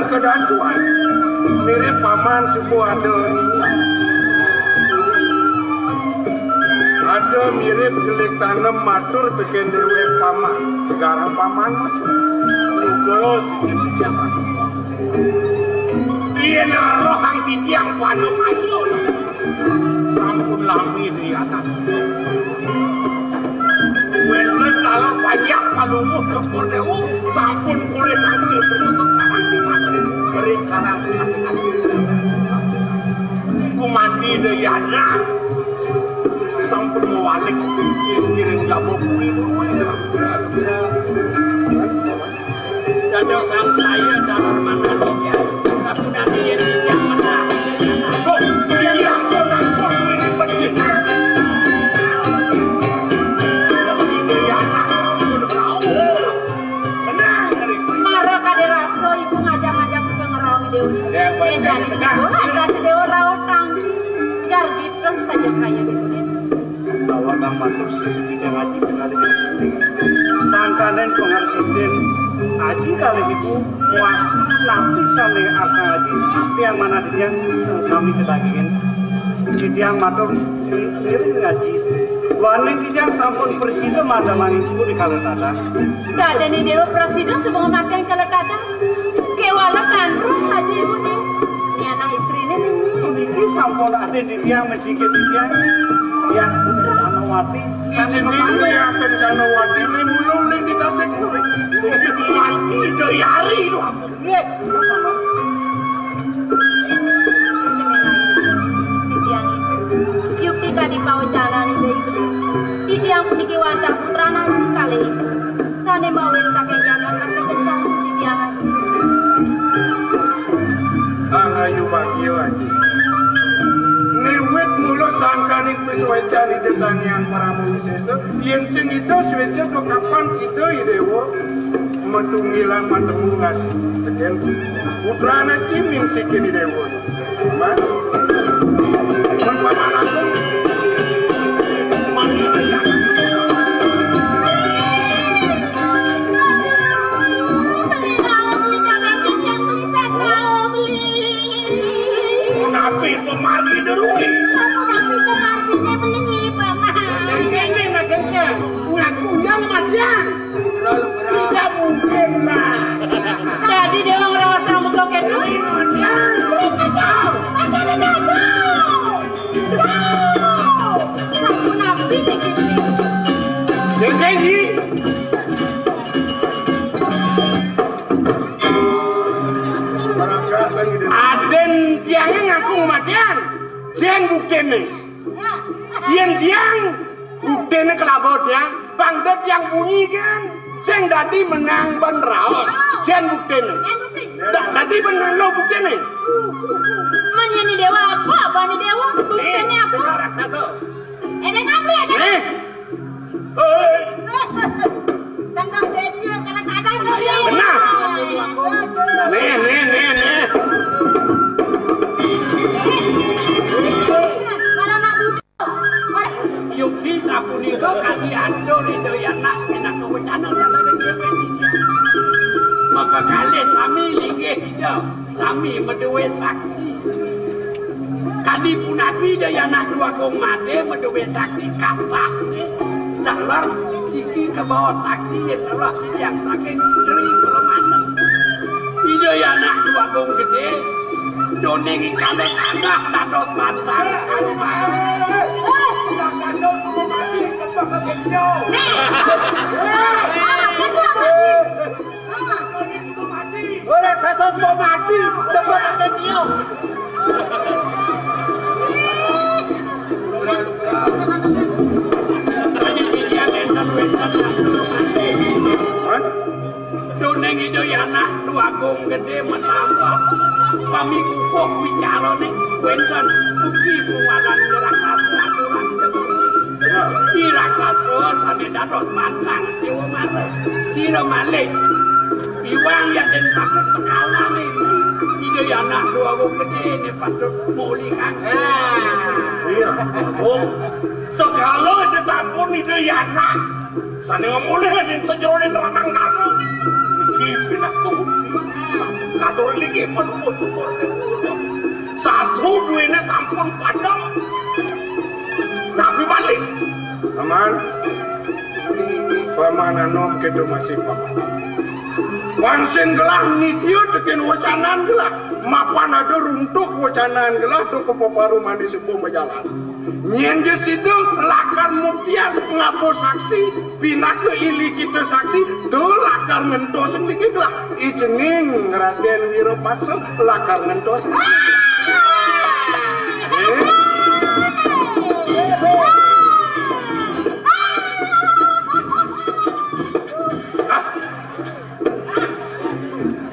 kedantuan mirip paman sebuah ada mirip gelik tanem matur bikin dewe paman sekarang paman Lugolo sisi tiang iya naroh ang titiang panem ayo sampun lambi di atas wenten kalau banyak palumuh ke Borneo sampun boleh tampil beruntung karang di masa beri karang kumandi deyana sampun mewalik kirim kamu dadang sang saya dalam mana dia tapi nanti yang menang kok yang senang ini penting marah kade raso ibu ngajak-ngajak sepengerawi dewi jadi sebuah ada sedewa rawat tangki gargitkan saja kaya gitu bahwa Bang Matur sesudah ngaji kenal dengan penting sangkanen pengharsitin aji kali itu muas lapisan dengan asa aji tapi yang mana dia kami kedagingin jadi yang matur diri ngaji waning kijang sampun presiden ada manginku di Kaletada gak ada nih dewa presiden sebelum mati yang Kaletada kewala terus saja ibu nih ini anak istrinya nih ini sampun ada di tiang mencikit di tiang yang Canowati ini ya Canowati ini mulung nih di tasik mati doyari lu iya di tiang itu yukti kadi pau jalan itu di tiang puniki wadah putra nasi kali itu sane mawin kakek jangan kasih kencang di tiang aja ayo bagi aja niwit mulu sangkanik peswecan ide sangian para manusia yang sing itu sweca do kapan situ idewo metungilan matemungan teken putrana ciming sikin idewo man paman agung pemargi derui. Ngaku yang madian. Tidak mungkin lah. Jadi dia mau ngerawat sama koket lu? Sampun nabi Jadi Aden tiangnya ngaku matian, siang buktene. Yang tiang buktene kelabot yang, bangdet yang bunyi kan, siang dadi menang benraos, siang buktene. Dadi menang lo buktene. Menyanyi dewa apa? Banyak dewa, buktene apa? Ada ngapi ada? Tangkap dia karena kadang dia. Benar. Nih. Yuki sapunika kami ancur itu yang nak enak kebecanan dalam dia. Maka kali sami linggih kita, sami menduwe saksi. Kadi punapi dia nak dua kong mati menduwe saksi kata. Dalam siki ke bawah saksi itulah yang saking dari kelemahan. Ide yang nak dua kong gede, donengi kalian anak tatos mantang. Orang saya mau mati, dapat akan dia. Doneng itu ya anak dua kong gede menambah. Kami kupok bicara nih, wenten bukti penguatan raksasa aturan di raksasa sampai dapat pantang siwa mata, sira malik. Iwang yang den takut sekalan ini, itu ya anak dua kong gede ini patut mulihkan. Iya, sekalo itu sampun itu ya anak. Sana ngomulih yang sejorin ramang kamu. Iki pindah ke bukti. katur lagi menurut satu duitnya sampun padam Nabi balik Aman Paman anom kedo masih paman Wansen gelah nitio teken wacanan gelah mapan ada runtuk wacanan gelah do kepoparu manis suku majalan nyen situ lakar mutian ngapo saksi bina ke ili kita saksi do lakar ngentos niki gelah ijening Raden Wiropatsa lakar ngentos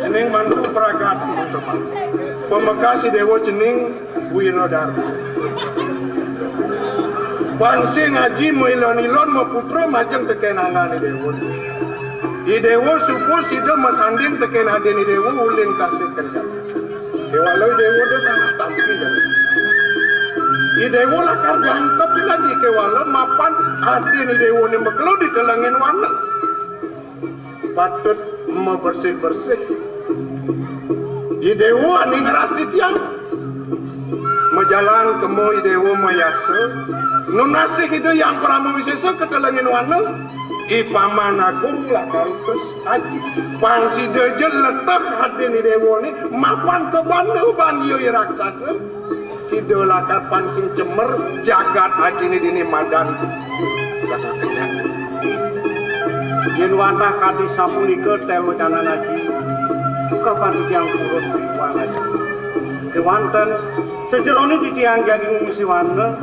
Cening mantu pragat teman pemekasi dewa cening Winodara Bangsi ngaji milon-ilon maputro majeng tekenangan dewa I dewa supo sida masanding tekenaden I dewa uling kasih kencang dewa lo dewa do sangat tampi jadi I dewa lakar jangkep lagi kewala mapan aden I dewa ni mekelo ditelangin wana patut mau bersih-bersih Idewo ani ngeras di tiang Majalan kemo idewo mayasa Nunasih itu yang pramu wisesa ketelangin wana Ipaman agung lakaritus aji Bangsi deje letak hadin idewo ni Mapan kebanda banyo raksasa Sido lakar pansing cemer Jagat aji ni dini madan Jagat kenyang Yen wantah kadi sapunika telu canan aji kapan titiang kurut priwan aja kewanten sejerone titiang jaging musiwana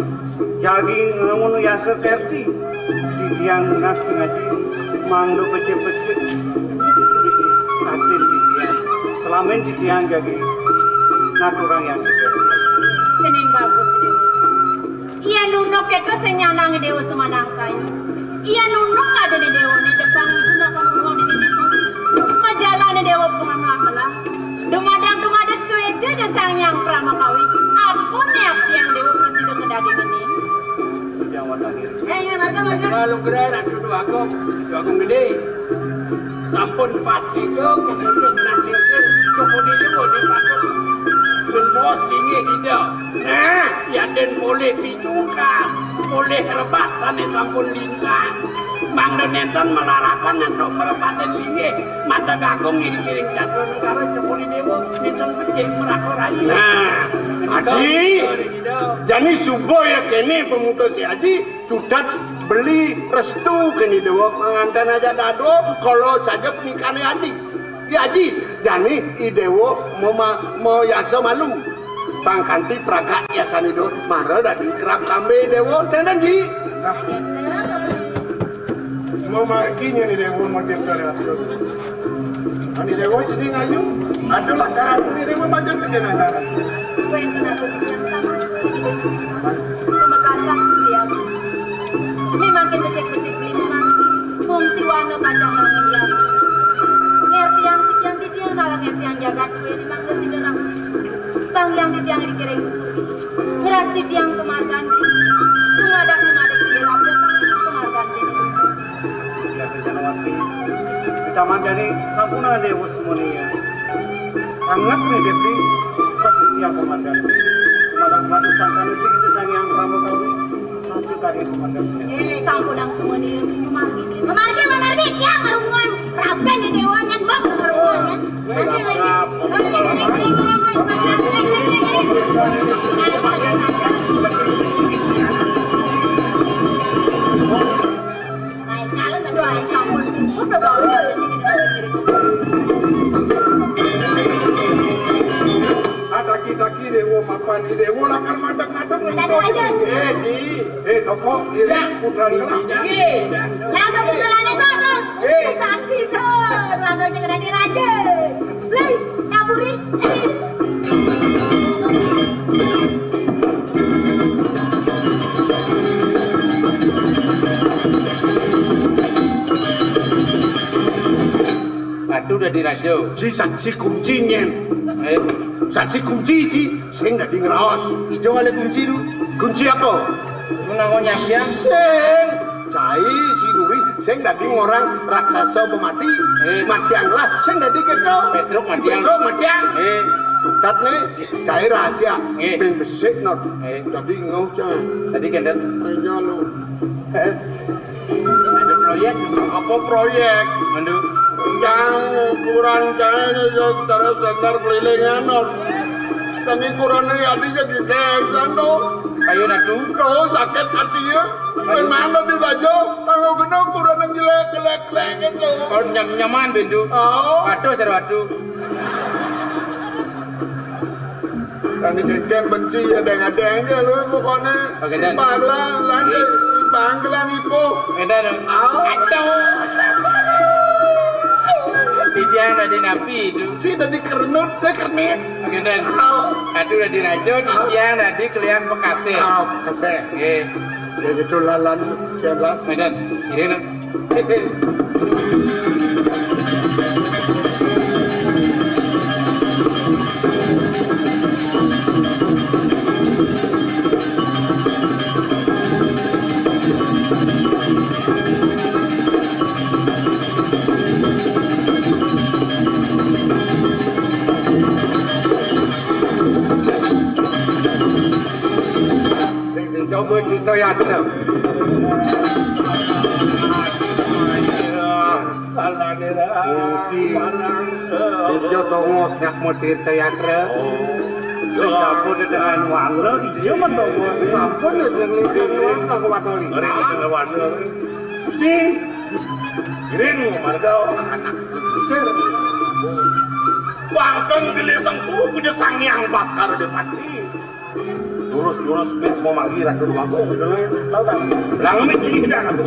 jaging ngono yasa kerti titiang nas ngaji mangdo pecet-pecet atin titiang selamen titiang jaging naturang yasa kerti Cening bagus dewa iya nunok itu senyanang dewa semanang saya iya nunok ada di dewa ni depan ibu nak ngomong di dewa majalah dewa pengamlah dumadak sueja desang yang pramakawi ampun ya yang dewa presiden kedaging ini yang watangir marga lalu gerak dulu aku gede sampun pas itu kemudian nanti kemudian itu dia patut gendos tinggi tidak nah ya dan boleh picukan boleh rebat sana sampun lintang Bang Donenton melarakan untuk merepatan tinggi mata gagung ini kiring jatuh negara cepuli dewa Nenton penting merakor aja Nah Adi Jani subuh ya kini pemutus si Haji Sudah beli restu kini dewa pengantin aja dado kalau saja pernikahannya Adi Ya Haji Jani idewo mau yasa malu Bang Kanti praga yasan itu marah dari kerap kambe dewa dan Ji Nah mau markinya nih dewa mau deklarasi ani dewa jadi ngayu adalah karakter ini dewa macam kejenanan Kuen kenapa yang sama pemekasan dia ini makin betik-betik beli mati fungsi warna panjang banget dia ngerti yang titiang kalau ngerti yang jagat kue di maksud tidak nak bang yang titiang dikiring kursi ngeras titiang kematan tumadak tidak lapor kematan ini kita mandari sampuna dewa semuanya sangat negatif prasetya komandan batu sangkan itu kita sang yang pramukawi satu tadi komandan sampunang semua dia memargi ya perempuan rapen ya dewa nyenbok perempuan doain sampun udah bawa jalan ini Daki-daki dewa mapan di dewa lakar madak-madak toko putra yang kebetulan itu saksi tuh lalu jangan di raja beli kaburi Aduh udah dirajo si saksi kuncinya saksi kunci ji saya nggak ngerawas hijau ada kunci dulu kunci apa menangonya siang sing cai si Duri sing dadi ngorang raksasa pemati. Matianglah sing dadi kita. Petruk matiang. Tutat nih cair rahasia. Ben besik not. Dadi ngoh jangan. Tadi kenden. Ayo lu. Ada proyek. Apa proyek? Mandu. Yang kurang cair yo terus sender kelilingan not. Kami kurang nih adinya gigeng no. Kayu natu. No sakit hatinya. Memang di rajo. Kalau kena kurang yang jelek itu. Kalau nyaman bendu. Oh. Waduh serwadu. Kami gigeng benci ada-ada aja lu pokoknya. Bangla lanjut. Bangla iku. Beda dong. Atau. Tidiang dari napi itu. Si dari kernut, kernit. Kemudian, aduh dari rajo, tidiang dari kalian Bekasi. Bekasi. Ya gitu lalan, jalan. Kemudian, ini coba kita ya ada. Si Ijo tongos nak motir teatra. Sampun dengan warna dia mendogo. Sampun dengan lingkungan warna watoli. Dengan warna. Mesti. Kirim marga anak. Sir. Bangkang gelisang suruh punya sangyang baskar depati. Lurus bis mau manggiran dulu aku. Tahu tak? Langit ini dah aku.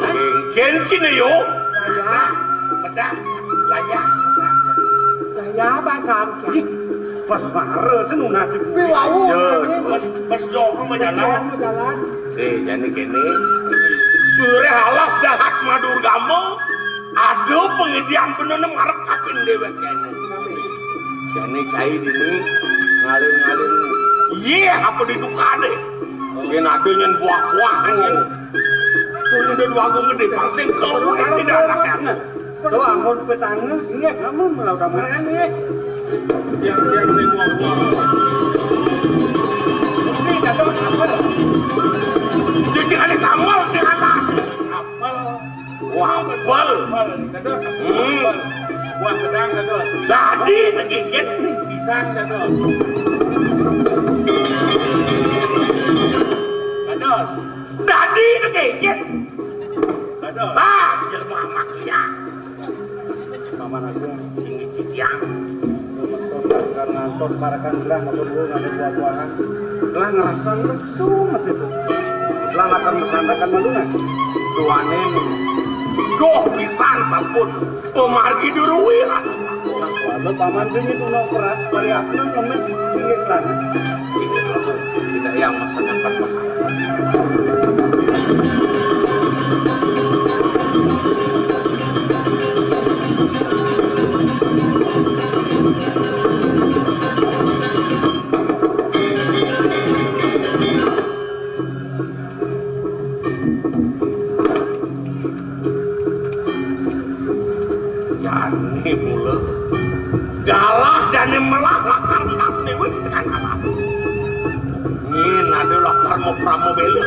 Bengkel sini yo. Pedang, layak. Layak basam. Pas marah sih nuna di Wau. Pas jauh sama jalan. Jadi gini. Sore halas dahak madur gampang. Ada pengedian bener ngarep kapin dewek kene. Jadi cair ini ngalir. Iya apa ditukade. Mungkin ada yang buah-buahan yang turun dari wagung gede pasang keluar tidak anaknya. Tuh angkot petangnya. Iya kamu melakukan mana nih? Yang dari buah-buahan. Mesti datang apa? Jadi kali sama dengan apel. Wah, apel. buah pedang kado. Jadi tegigit Pisang kado. Kados. Jadi tegigit. Kados. Ah, jelma amak ya. Paman aku Tinggi kitiang. karena tos parakan belah maupun gue ngambil buah-buahan telah ngerasan lesu mas itu telah akan mesandakan malungan Tuane Goh pisan sampun pemargi duruwiran. walau paman ini punya perat variasi nemen pinggir lan Ini tidak yang masa depan masalah. Jani mula galah dan melah lakar tas dewi dengan kalah. Ini adalah pramo bela.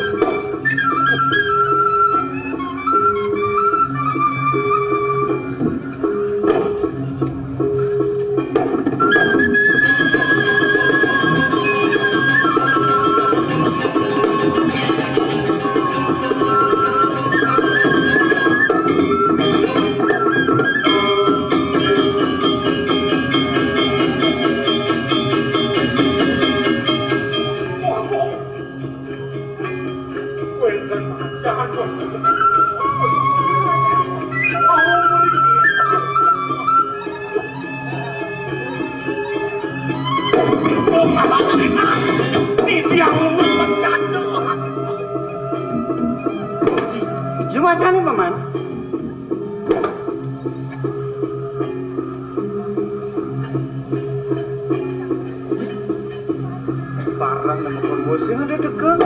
parang nama konbosi ada dekat.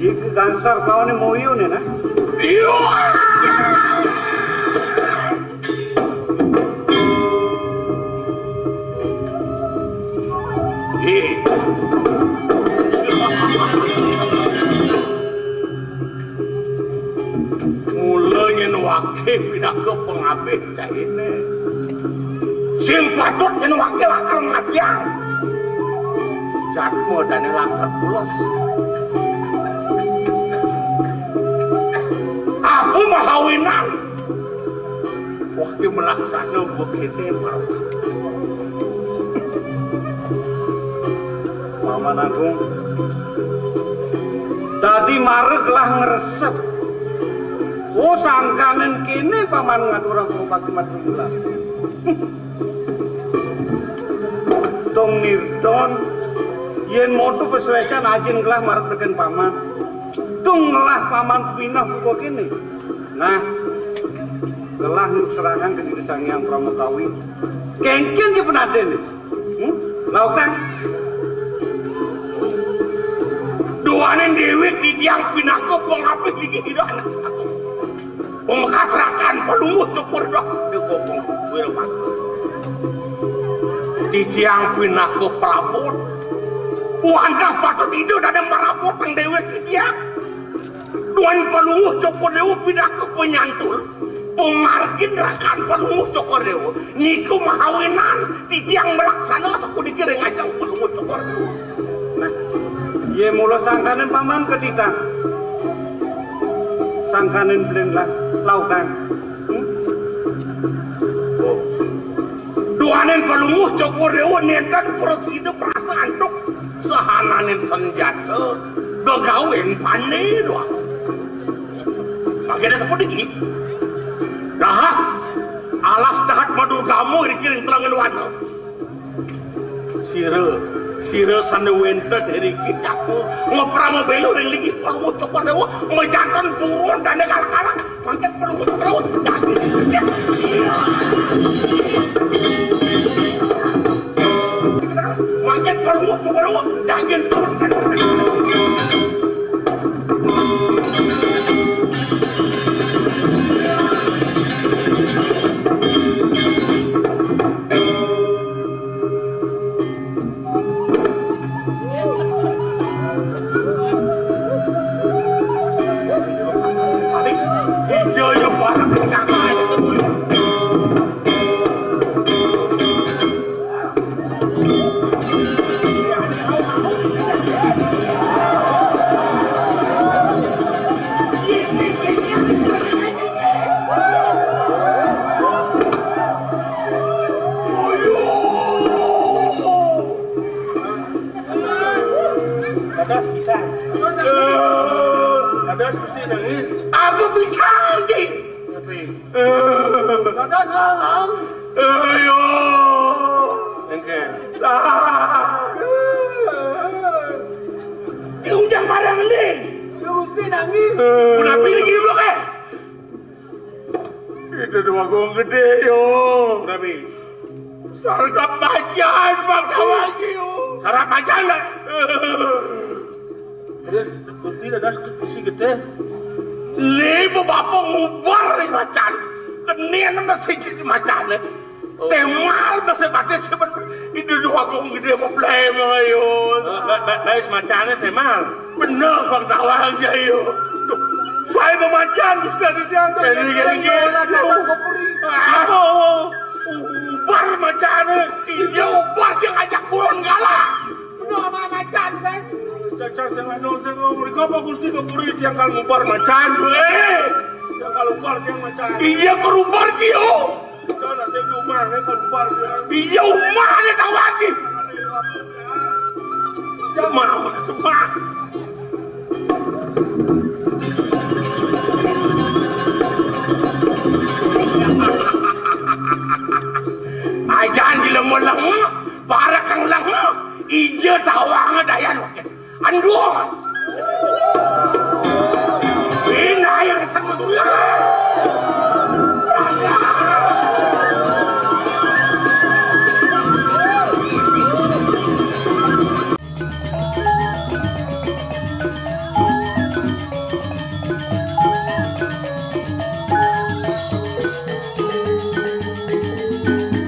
Jika gansar kawan yang moyo nih nah. Iyo. Mulanya wakil pindah ke pengabeh cahine. Sing patut yang wakil lakar ngatiang. Jatmu dan lakar pulas. Aku mahawinan. Wakil melaksana begini marwah. Paman Agung, tadi mareglah ngeresep. Oh sangkanen kini paman ngaturang pengobati mati bulan. Tong nirdon, yen motu pesuecan ajin gelah mareg degen paman. Tung ngelah paman pinah buko kini. Nah, gelah nyuk serangan ke diri sang yang Pramukawi. Kengken dia penaden. Laukang. Duanen dewi tiang pindah ke pengabeh lagi hidup anak aku. Pemekasrakan pelumut cukur dah di gopong wirapaka. Tiang pindah ke pelabot. Wanda patut itu dan merapot yang dewi tiang. Duan pelumut cukur dewi pindah ke penyantul. Pemargin rakan pelumut cukur dewi. Niku mahawinan tiang melaksana aku dikira ngajang pelumut cukur dewi. Nah, ye mulo sangkanen paman kedita. Sangkanen belenlah laukan. Oh. Duanen pelumuh cukur dewa nentan presiden perasaan dok. Sahananin senjata. Gagawen pane doang. Makanya seperti ini. Dah. Alas dahat madu kamu dikirim telangan wana. Sira sana wenta dari kita ngoprama belo yang lagi pelumuh cukur dewa menjantan buruan dan galak-galak mangkat pelumuh cukur dewa mangkat pelumuh cukur dewa daging turun. Aku bisa lagi. Dadang. Ayo. Engke. Diundang barang ni. Lu mesti nangis. Udah pilih gini blok eh. Itu dua gong gede yo. Berapa? Sarap macan bang lagi yo. Sarap macan lah. Terus Gusti dadas isi gede. Lebo bapak ngubar ni macan. Kenian masih jadi macan. Temal masih batas sebenarnya. Itu dua gong gede mau play ayo. Baik macannya temal. Bener bang tawang ayo. Baik macan Gusti ada yang Apa? Ubar macan. Iya ubar yang ajak buron galak. Bener sama macan kan? Caca sengaja mereka apa Gusti kepuri yang kalau ngubar macan. Yang kalau ngubar yang macan. Iya kerubar dia. Kalau saya ngubar saya ngubar dia. Iya umah ada tahu lagi. Jamah. Ajan di lemah-lemah, para kang lemah, ija tawang dayan wakil. Andus. Bina yang sama tulang.